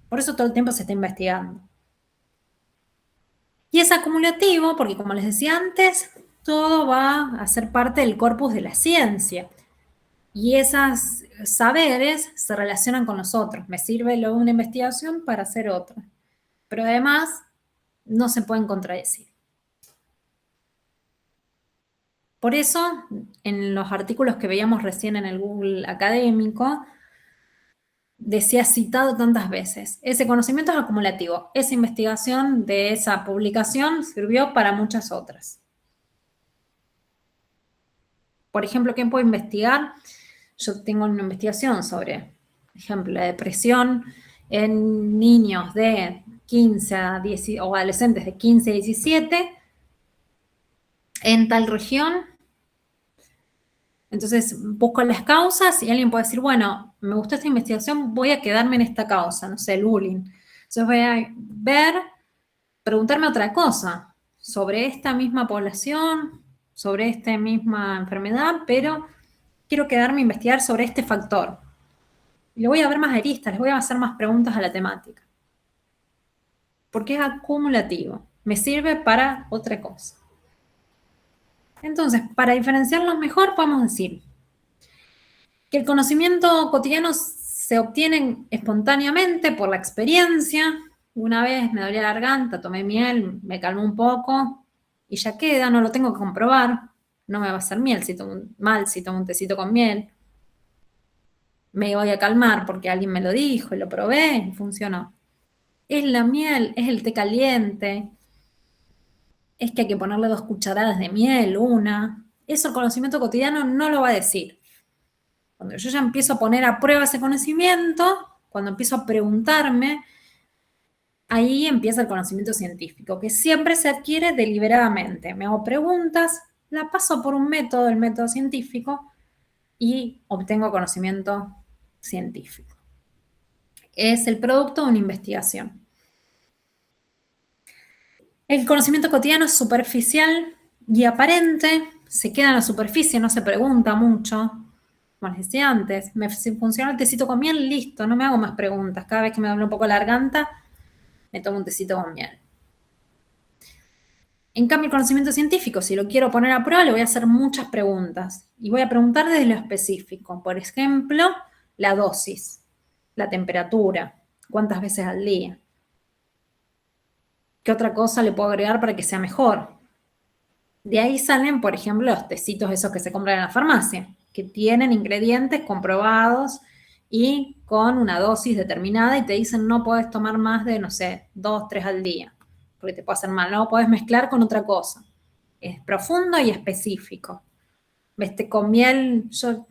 Por eso todo el tiempo se está investigando. Y es acumulativo porque, como les decía antes, todo va a ser parte del corpus de la ciencia. Y esos saberes se relacionan con los otros. Me sirve luego una investigación para hacer otra. Pero además no se pueden contradecir. Por eso, en los artículos que veíamos recién en el Google académico, decía citado tantas veces, ese conocimiento es acumulativo, esa investigación de esa publicación sirvió para muchas otras. Por ejemplo, ¿quién puede investigar? Yo tengo una investigación sobre, por ejemplo, la depresión en niños de 15 a 10, o adolescentes de 15 a 17 en tal región. Entonces busco las causas y alguien puede decir, bueno, me gustó esta investigación, voy a quedarme en esta causa, no sé, el bullying. Entonces voy a preguntarme otra cosa sobre esta misma población, sobre esta misma enfermedad, pero quiero quedarme a investigar sobre este factor. Y le voy a ver más aristas, les voy a hacer más preguntas a la temática. Porque es acumulativo, me sirve para otra cosa. Entonces, para diferenciarlos mejor, podemos decir que el conocimiento cotidiano se obtiene espontáneamente por la experiencia. Una vez me dolía la garganta, tomé miel, me calmó un poco y ya queda, no lo tengo que comprobar. No me va a hacer mal si tomo un tecito con miel. Me voy a calmar porque alguien me lo dijo y lo probé y funcionó. Es la miel, es el té caliente, es que hay que ponerle 2 cucharadas de miel, una. Eso el conocimiento cotidiano no lo va a decir. Cuando yo ya empiezo a poner a prueba ese conocimiento, cuando empiezo a preguntarme, ahí empieza el conocimiento científico, que siempre se adquiere deliberadamente. Me hago preguntas, la paso por un método, el método científico, y obtengo conocimiento científico. Es el producto de una investigación. El conocimiento cotidiano es superficial y aparente, se queda en la superficie, no se pregunta mucho. Como les decía antes, si funciona el tecito con miel, listo, no me hago más preguntas. Cada vez que me duele un poco la garganta, me tomo un tecito con miel. En cambio, el conocimiento científico, si lo quiero poner a prueba, le voy a hacer muchas preguntas. Y voy a preguntar desde lo específico. Por ejemplo, la dosis, la temperatura, cuántas veces al día. ¿Qué otra cosa le puedo agregar para que sea mejor? De ahí salen, por ejemplo, los tecitos esos que se compran en la farmacia, que tienen ingredientes comprobados y con una dosis determinada y te dicen no puedes tomar más de, no sé, 2, 3 al día, porque te puede hacer mal, no puedes mezclar con otra cosa. Es profundo y específico. ¿Ves? Con miel, yo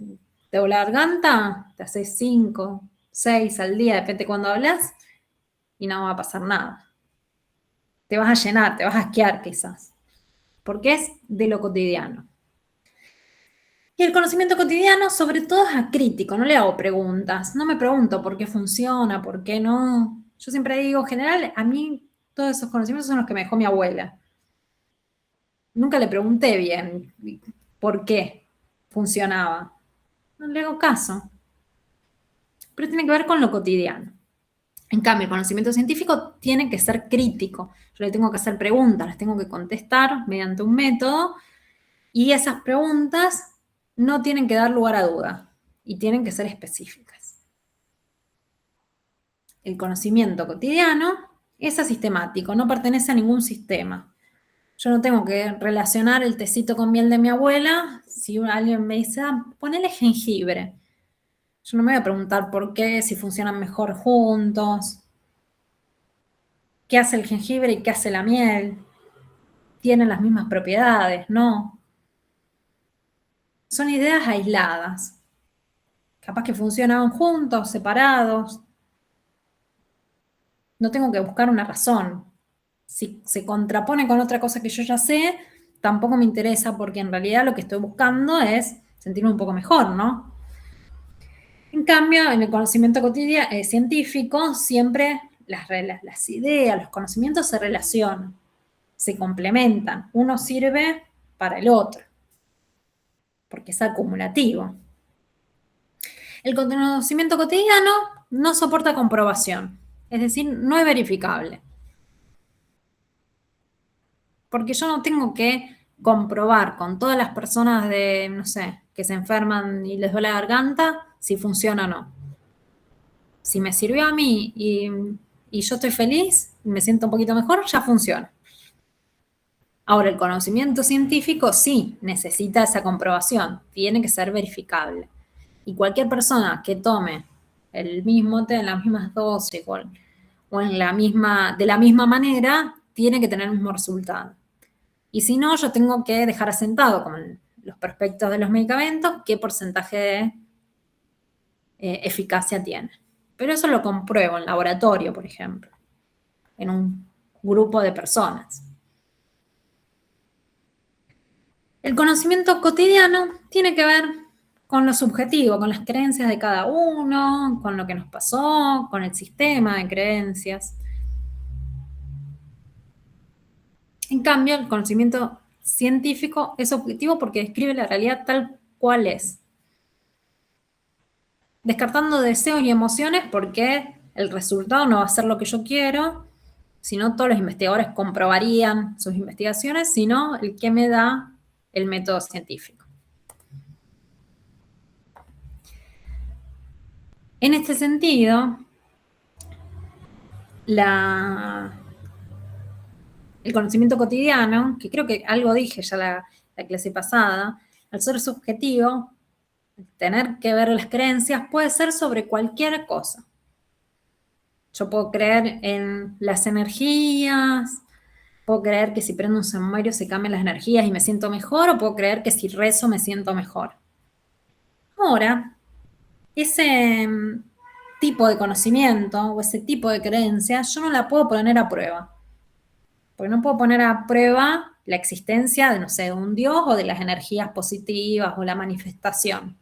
te doy la garganta, te haces 5, 6 al día, depende de cuándo hablas, y no va a pasar nada. Te vas a llenar, te vas a asquear quizás, porque es de lo cotidiano. Y el conocimiento cotidiano, sobre todo, es acrítico, no le hago preguntas, no me pregunto por qué funciona, por qué no. Yo siempre digo, en general, a mí todos esos conocimientos son los que me dejó mi abuela. Nunca le pregunté bien por qué funcionaba. No le hago caso. Pero tiene que ver con lo cotidiano. En cambio, el conocimiento científico tiene que ser crítico. Yo le tengo que hacer preguntas, las tengo que contestar mediante un método, y esas preguntas no tienen que dar lugar a duda y tienen que ser específicas. El conocimiento cotidiano es asistemático, no pertenece a ningún sistema. Yo no tengo que relacionar el tecito con miel de mi abuela. Si alguien me dice, ponele jengibre, yo no me voy a preguntar por qué, si funcionan mejor juntos. ¿Qué hace el jengibre y qué hace la miel? ¿Tienen las mismas propiedades? No. Son ideas aisladas. Capaz que funcionan juntos, separados. No tengo que buscar una razón. Si se contrapone con otra cosa que yo ya sé, tampoco me interesa, porque en realidad lo que estoy buscando es sentirme un poco mejor, ¿no? En cambio, en el conocimiento cotidiano, científico, siempre las ideas, los conocimientos se relacionan, se complementan. Uno sirve para el otro, porque es acumulativo. El conocimiento cotidiano no soporta comprobación, es decir, no es verificable. Porque yo no tengo que comprobar con todas las personas no sé, que se enferman y les duele la garganta, si funciona o no. Si me sirvió a mí y yo estoy feliz, y me siento un poquito mejor, ya funciona. Ahora, el conocimiento científico sí necesita esa comprobación, tiene que ser verificable. Y cualquier persona que tome el mismo té en las mismas dosis o de la misma manera, tiene que tener el mismo resultado. Y si no, yo tengo que dejar asentado, como en los prospectos de los medicamentos, qué porcentaje de eficacia tiene. Pero eso lo compruebo en laboratorio, por ejemplo, en un grupo de personas. El conocimiento cotidiano tiene que ver con lo subjetivo, con las creencias de cada uno, con lo que nos pasó, con el sistema de creencias. En cambio, el conocimiento científico es objetivo porque describe la realidad tal cual es, descartando deseos y emociones, porque el resultado no va a ser lo que yo quiero, sino todos los investigadores comprobarían sus investigaciones, sino el que me da el método científico. En este sentido, el conocimiento cotidiano, que creo que algo dije ya la clase pasada, al ser subjetivo, tener que ver las creencias, puede ser sobre cualquier cosa. Yo puedo creer en las energías, puedo creer que si prendo un saumerio se cambian las energías y me siento mejor, o puedo creer que si rezo me siento mejor. Ahora, ese tipo de conocimiento o ese tipo de creencia, yo no la puedo poner a prueba. Porque no puedo poner a prueba la existencia de, no sé, de un Dios o de las energías positivas o la manifestación.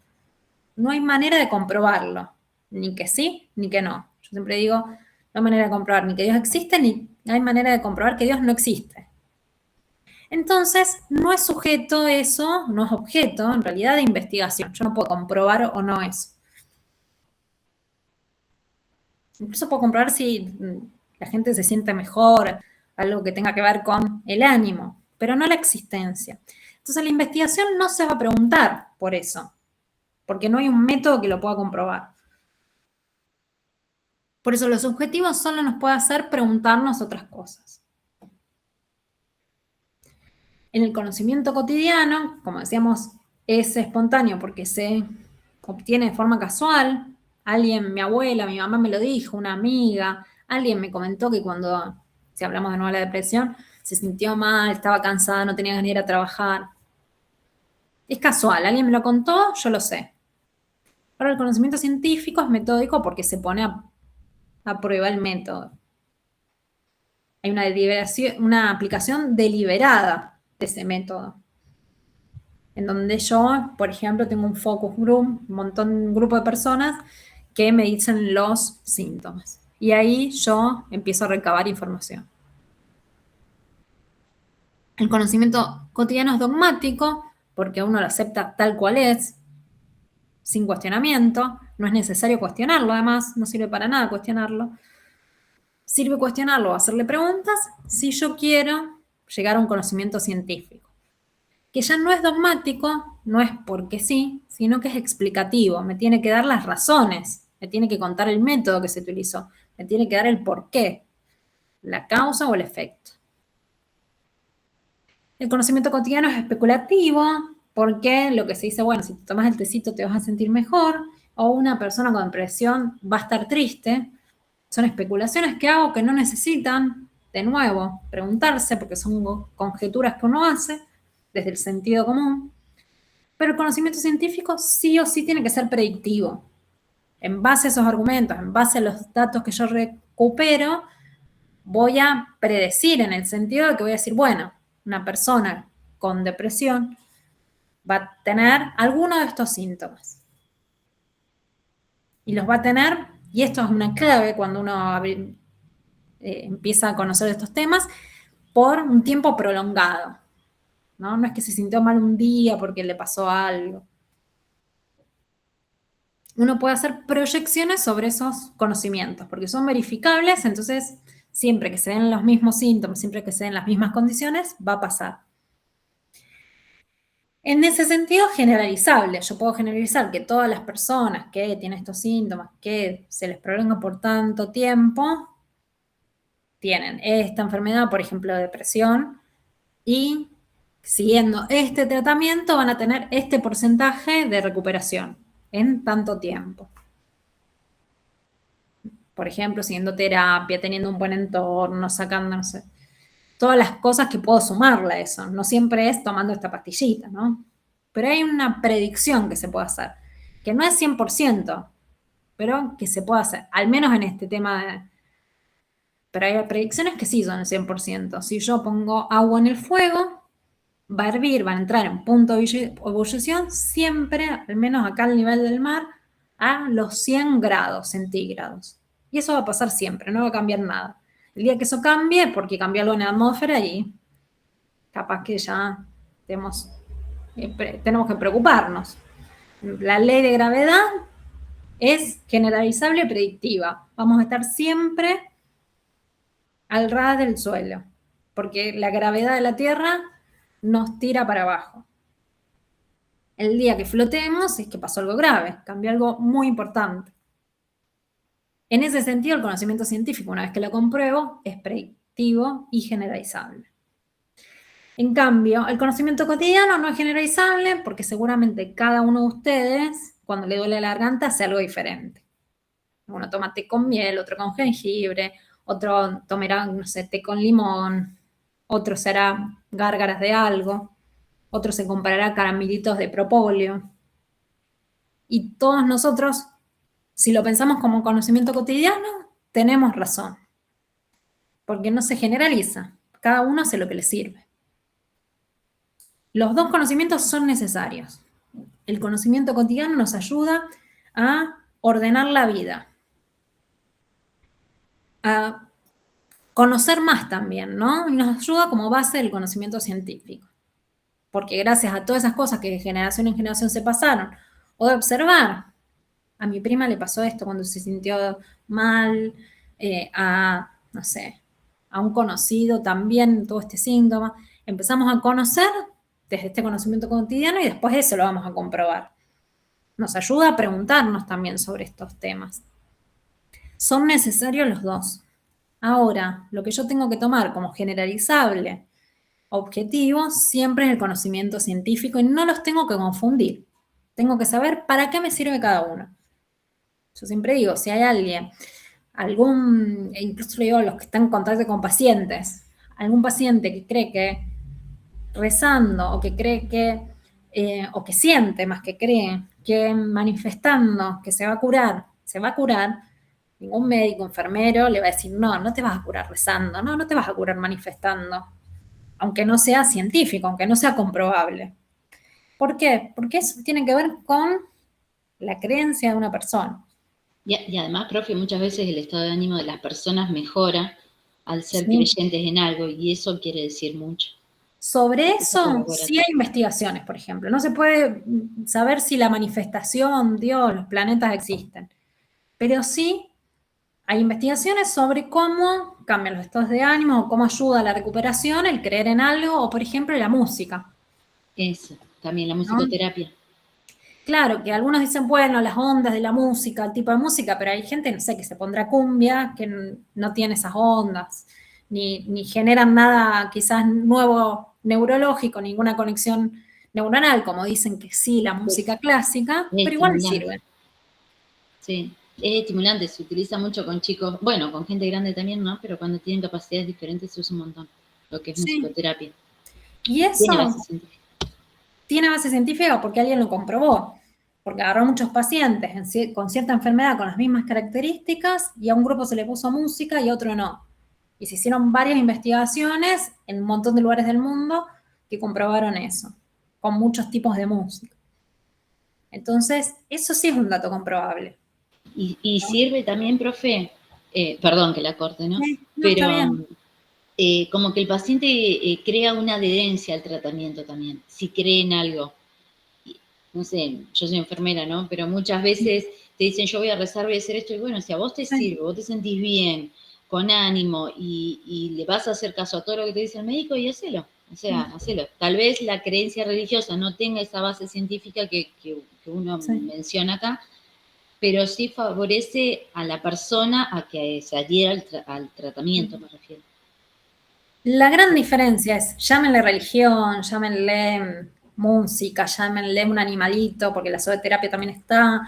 No hay manera de comprobarlo, ni que sí, ni que no. Yo siempre digo, no hay manera de comprobar ni que Dios existe, ni hay manera de comprobar que Dios no existe. Entonces, no es sujeto eso, no es objeto, en realidad, de investigación. Yo no puedo comprobar o no eso. Incluso puedo comprobar si la gente se siente mejor, algo que tenga que ver con el ánimo, pero no la existencia. Entonces, la investigación no se va a preguntar por eso, porque no hay un método que lo pueda comprobar. Por eso los objetivos solo nos puede hacer preguntarnos otras cosas. En el conocimiento cotidiano, como decíamos, es espontáneo porque se obtiene de forma casual. Alguien, mi abuela, mi mamá me lo dijo, una amiga, alguien me comentó que cuando, si hablamos de nuevo de la depresión, se sintió mal, estaba cansada, no tenía ganas de ir a trabajar. Es casual, alguien me lo contó, yo lo sé. Ahora el conocimiento científico es metódico porque se pone a prueba el método. Hay una aplicación deliberada de ese método, en donde yo, por ejemplo, tengo un focus group, un grupo de personas que me dicen los síntomas. Y ahí yo empiezo a recabar información. El conocimiento cotidiano es dogmático porque uno lo acepta tal cual es, sin cuestionamiento. No es necesario cuestionarlo, además, no sirve para nada cuestionarlo. Sirve cuestionarlo o hacerle preguntas si yo quiero llegar a un conocimiento científico, que ya no es dogmático, no es porque sí, sino que es explicativo, me tiene que dar las razones, me tiene que contar el método que se utilizó, me tiene que dar el porqué, la causa o el efecto. El conocimiento cotidiano es especulativo, porque lo que se dice, bueno, si te tomas el tecito te vas a sentir mejor, o una persona con depresión va a estar triste. Son especulaciones que hago que no necesitan, de nuevo, preguntarse, porque son conjeturas que uno hace desde el sentido común. Pero el conocimiento científico sí o sí tiene que ser predictivo. En base a esos argumentos, en base a los datos que yo recupero, voy a predecir en el sentido de que voy a decir, bueno, una persona con depresión va a tener alguno de estos síntomas. Y los va a tener, y esto es una clave cuando uno empieza a conocer estos temas, por un tiempo prolongado. ¿No? No es que se sintió mal un día porque le pasó algo. Uno puede hacer proyecciones sobre esos conocimientos, porque son verificables, entonces siempre que se den los mismos síntomas, siempre que se den las mismas condiciones, va a pasar. En ese sentido, generalizable. Yo puedo generalizar que todas las personas que tienen estos síntomas, que se les prolonga por tanto tiempo, tienen esta enfermedad, por ejemplo, depresión, y siguiendo este tratamiento van a tener este porcentaje de recuperación en tanto tiempo. Por ejemplo, siguiendo terapia, teniendo un buen entorno, sacando, no sé, todas las cosas que puedo sumarle a eso. No siempre es tomando esta pastillita, ¿no? Pero hay una predicción que se puede hacer, que no es 100%, pero que se puede hacer, al menos en este tema. Pero hay predicciones que sí son el 100%. Si yo pongo agua en el fuego, va a hervir, va a entrar en punto de ebullición siempre, al menos acá al nivel del mar, a los 100 grados centígrados. Y eso va a pasar siempre, no va a cambiar nada. El día que eso cambie, porque cambió algo en la atmósfera y capaz que ya tenemos que preocuparnos. La ley de gravedad es generalizable y predictiva. Vamos a estar siempre al ras del suelo, porque la gravedad de la Tierra nos tira para abajo. El día que flotemos es que pasó algo grave, cambió algo muy importante. En ese sentido, el conocimiento científico, una vez que lo compruebo, es predictivo y generalizable. En cambio, el conocimiento cotidiano no es generalizable porque seguramente cada uno de ustedes, cuando le duele la garganta, hace algo diferente. Uno toma té con miel, otro con jengibre, otro tomará, no sé, té con limón, otro será gárgaras de algo, otro se comprará caramelitos de propóleo. Y todos nosotros Si lo pensamos como conocimiento cotidiano, tenemos razón, porque no se generaliza, cada uno hace lo que le sirve. Los dos conocimientos son necesarios. El conocimiento cotidiano nos ayuda a ordenar la vida, a conocer más también, ¿no? Y nos ayuda como base del conocimiento científico. Porque gracias a todas esas cosas que de generación en generación se pasaron, o de observar, a mi prima le pasó esto cuando se sintió mal, no sé, a un conocido también tuvo este síntoma. Empezamos a conocer desde este conocimiento cotidiano y después eso lo vamos a comprobar. Nos ayuda a preguntarnos también sobre estos temas. Son necesarios los dos. Ahora, lo que yo tengo que tomar como generalizable, objetivo, siempre es el conocimiento científico y no los tengo que confundir. Tengo que saber para qué me sirve cada uno. Yo siempre digo, si hay alguien, incluso le digo a los que están en contacto con pacientes, algún paciente que cree que rezando o que cree que, o que siente más que cree, que manifestando que se va a curar, ningún médico, enfermero le va a decir, no te vas a curar rezando, no te vas a curar manifestando, aunque no sea científico, aunque no sea comprobable. ¿Por qué? Porque eso tiene que ver con la creencia de una persona.
Y además, profe, muchas veces el estado de ánimo de las personas mejora al ser
Sí.
creyentes en algo, y eso quiere decir mucho.
Sobre eso sí hay investigaciones, por ejemplo. No se puede saber si la manifestación, Dios, los planetas existen, pero sí hay investigaciones sobre cómo cambian los estados de ánimo o cómo ayuda a la recuperación el creer en algo, o por ejemplo la música.
Eso, también la musicoterapia.
Claro, que algunos dicen, bueno, las ondas de la música, el tipo de música, pero hay gente, no sé, que se pondrá cumbia, que no tiene esas ondas, ni generan nada quizás nuevo neurológico, ninguna conexión neuronal, como dicen que sí, la música clásica, pero igual les sirve.
Sí, es estimulante, se utiliza mucho con chicos, bueno, con gente grande también, ¿no? Pero cuando tienen capacidades diferentes se usa un montón, lo que es musicoterapia.
Y eso
tiene base científica.
Tiene base científica porque alguien lo comprobó, porque agarró muchos pacientes con cierta enfermedad con las mismas características y a un grupo se le puso música y a otro no. Y se hicieron varias investigaciones en un montón de lugares del mundo que comprobaron eso, con muchos tipos de música. Entonces, eso sí es un dato comprobable.
Y sirve también, profe, perdón que la corte, ¿no?
Sí,
pero
está bien.
Como que el paciente crea una adherencia al tratamiento también, si cree en algo. No sé, yo soy enfermera, ¿no? Pero muchas veces te dicen, yo voy a rezar, voy a hacer esto, y bueno, si a vos te sirve, vos te sentís bien, con ánimo, y le vas a hacer caso a todo lo que te dice el médico, y hacelo. O sea, hacelo. Tal vez la creencia religiosa no tenga esa base científica que uno menciona acá, pero sí favorece a la persona a que se adhiera al tratamiento, me refiero.
La gran diferencia es, llámenle religión, llámenle música, llámenle un animalito, porque la zooterapia también está,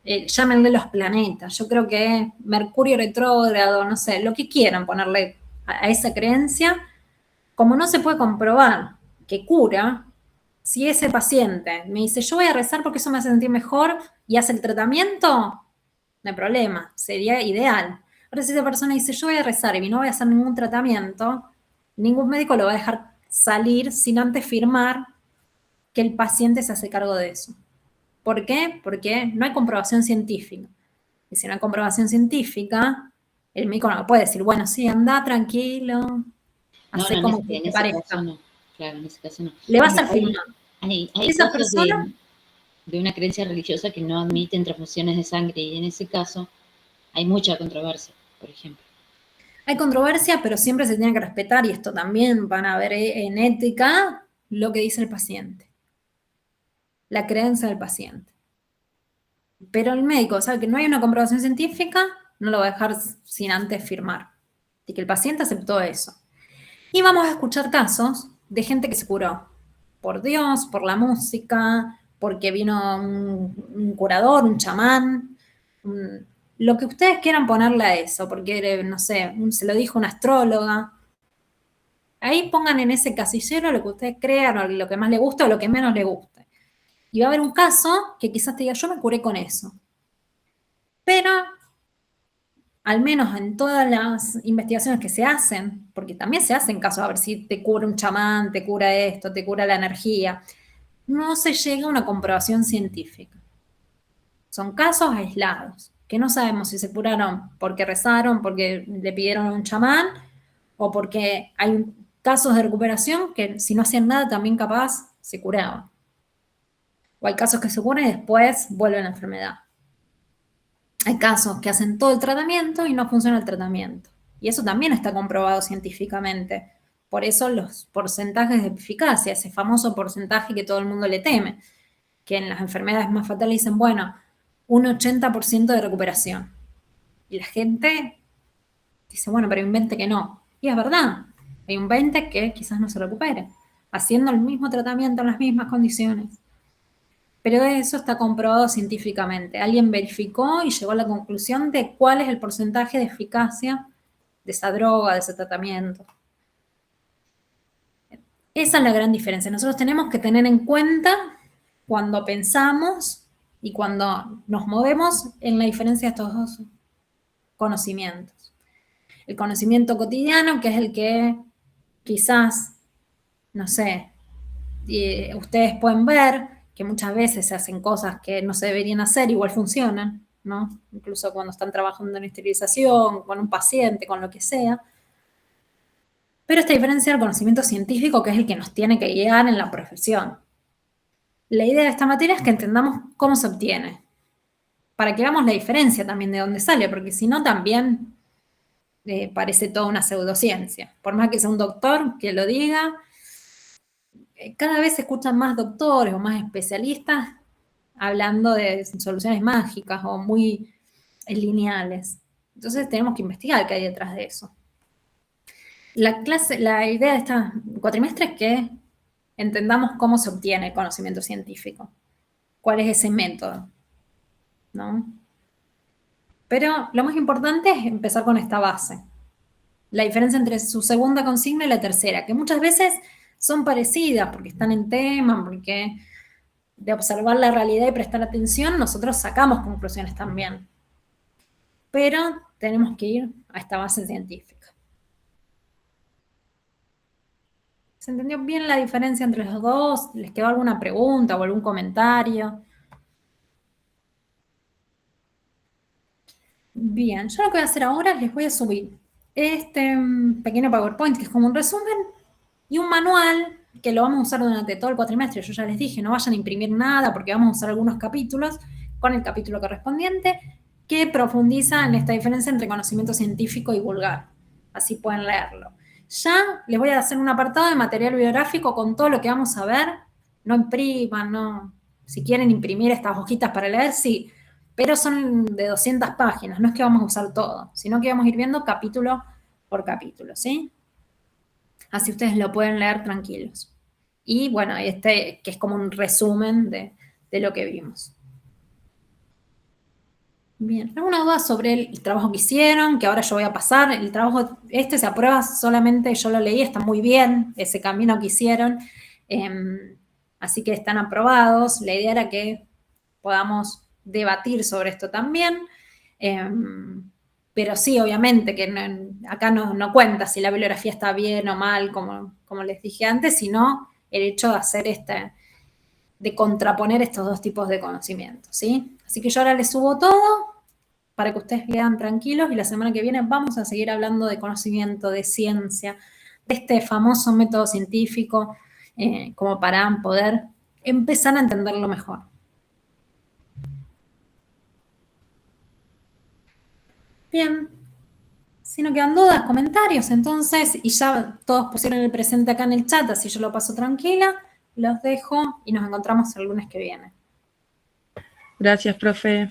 llámenle los planetas. Yo creo que Mercurio retrógrado, no sé, lo que quieran ponerle a esa creencia, como no se puede comprobar que cura, si ese paciente me dice, yo voy a rezar porque eso me hace sentir mejor y hace el tratamiento, no hay problema, sería ideal. Ahora, si esa persona dice, yo voy a rezar y no voy a hacer ningún tratamiento, ningún médico lo va a dejar salir sin antes firmar que el paciente se hace cargo de eso. ¿Por qué? Porque no hay comprobación científica. Y si no hay comprobación científica, el médico no puede decir, bueno, sí, anda tranquilo, hace como que te parezca.
No. Claro, en ese caso no.
Le vas a firmar.
Hay
esa
casos
persona
de una creencia religiosa que no admiten transfusiones de sangre, y en ese caso hay mucha controversia, por ejemplo.
Hay controversia, pero siempre se tiene que respetar, y esto también van a ver en ética, lo que dice el paciente. La creencia del paciente. Pero el médico sabe que no hay una comprobación científica, no lo va a dejar sin antes firmar. Y que el paciente aceptó eso. Y vamos a escuchar casos de gente que se curó. Por Dios, por la música, porque vino un curador, un chamán, lo que ustedes quieran ponerle a eso, porque, no sé, se lo dijo una astróloga. Ahí pongan en ese casillero lo que ustedes crean, o lo que más les gusta o lo que menos les guste. Y va a haber un caso que quizás te diga, yo me curé con eso. Pero, al menos en todas las investigaciones que se hacen, porque también se hacen casos a ver si te cura un chamán, te cura esto, te cura la energía, no se llega a una comprobación científica. Son casos aislados, que no sabemos si se curaron porque rezaron, porque le pidieron a un chamán, o porque hay casos de recuperación que si no hacían nada también capaz se curaban. O hay casos que se curan y después vuelve la enfermedad. Hay casos que hacen todo el tratamiento y no funciona el tratamiento. Y eso también está comprobado científicamente. Por eso los porcentajes de eficacia, ese famoso porcentaje que todo el mundo le teme, que en las enfermedades más fatales dicen, bueno, un 80% de recuperación. Y la gente dice, bueno, pero hay un 20% que no. Y es verdad, hay un 20% que quizás no se recupere, haciendo el mismo tratamiento en las mismas condiciones. Pero eso está comprobado científicamente. Alguien verificó y llegó a la conclusión de cuál es el porcentaje de eficacia de esa droga, de ese tratamiento. Esa es la gran diferencia. Nosotros tenemos que tener en cuenta cuando pensamos y cuando nos movemos en la diferencia de estos dos conocimientos. El conocimiento cotidiano, que es el que quizás, no sé, ustedes pueden ver que muchas veces se hacen cosas que no se deberían hacer, igual funcionan, ¿no? Incluso cuando están trabajando en esterilización, con un paciente, con lo que sea. Pero esta diferencia del conocimiento científico, que es el que nos tiene que guiar en la profesión. La idea de esta materia es que entendamos cómo se obtiene, para que veamos la diferencia también de dónde sale, porque si no también parece toda una pseudociencia. Por más que sea un doctor que lo diga, cada vez se escuchan más doctores o más especialistas hablando de soluciones mágicas o muy lineales. Entonces tenemos que investigar qué hay detrás de eso. La idea de este cuatrimestre es que entendamos cómo se obtiene el conocimiento científico, cuál es ese método, ¿no? Pero lo más importante es empezar con esta base. La diferencia entre su segunda consigna y la tercera, que muchas veces son parecidas porque están en tema, porque de observar la realidad y prestar atención, nosotros sacamos conclusiones también. Pero tenemos que ir a esta base científica. ¿Se entendió bien la diferencia entre los dos? ¿Les quedó alguna pregunta o algún comentario? Bien, yo lo que voy a hacer ahora es les voy a subir este pequeño PowerPoint, que es como un resumen, y un manual que lo vamos a usar durante todo el cuatrimestre. Yo ya les dije, no vayan a imprimir nada porque vamos a usar algunos capítulos con el capítulo correspondiente que profundiza en esta diferencia entre conocimiento científico y vulgar. Así pueden leerlo. Ya les voy a hacer un apartado de material biográfico con todo lo que vamos a ver. No impriman, no. Si quieren imprimir estas hojitas para leer, sí. Pero son de 200 páginas, no es que vamos a usar todo, sino que vamos a ir viendo capítulo por capítulo, ¿sí? Así ustedes lo pueden leer tranquilos. Y bueno, que es como un resumen de lo que vimos. Bien, ¿alguna duda sobre el trabajo que hicieron? Que ahora yo voy a pasar. El trabajo se aprueba solamente, yo lo leí, está muy bien ese camino que hicieron. Así que están aprobados. La idea era que podamos debatir sobre esto también. Pero sí, obviamente, que acá no cuenta si la bibliografía está bien o mal, como les dije antes, sino el hecho de hacer de contraponer estos dos tipos de conocimientos, ¿sí? Así que yo ahora les subo todo para que ustedes queden tranquilos y la semana que viene vamos a seguir hablando de conocimiento, de ciencia, de este famoso método científico, como para poder empezar a entenderlo mejor. Bien, si no quedan dudas, comentarios, entonces, y ya todos pusieron el presente acá en el chat, así yo lo paso tranquila, los dejo y nos encontramos el lunes que viene.
Gracias, profe.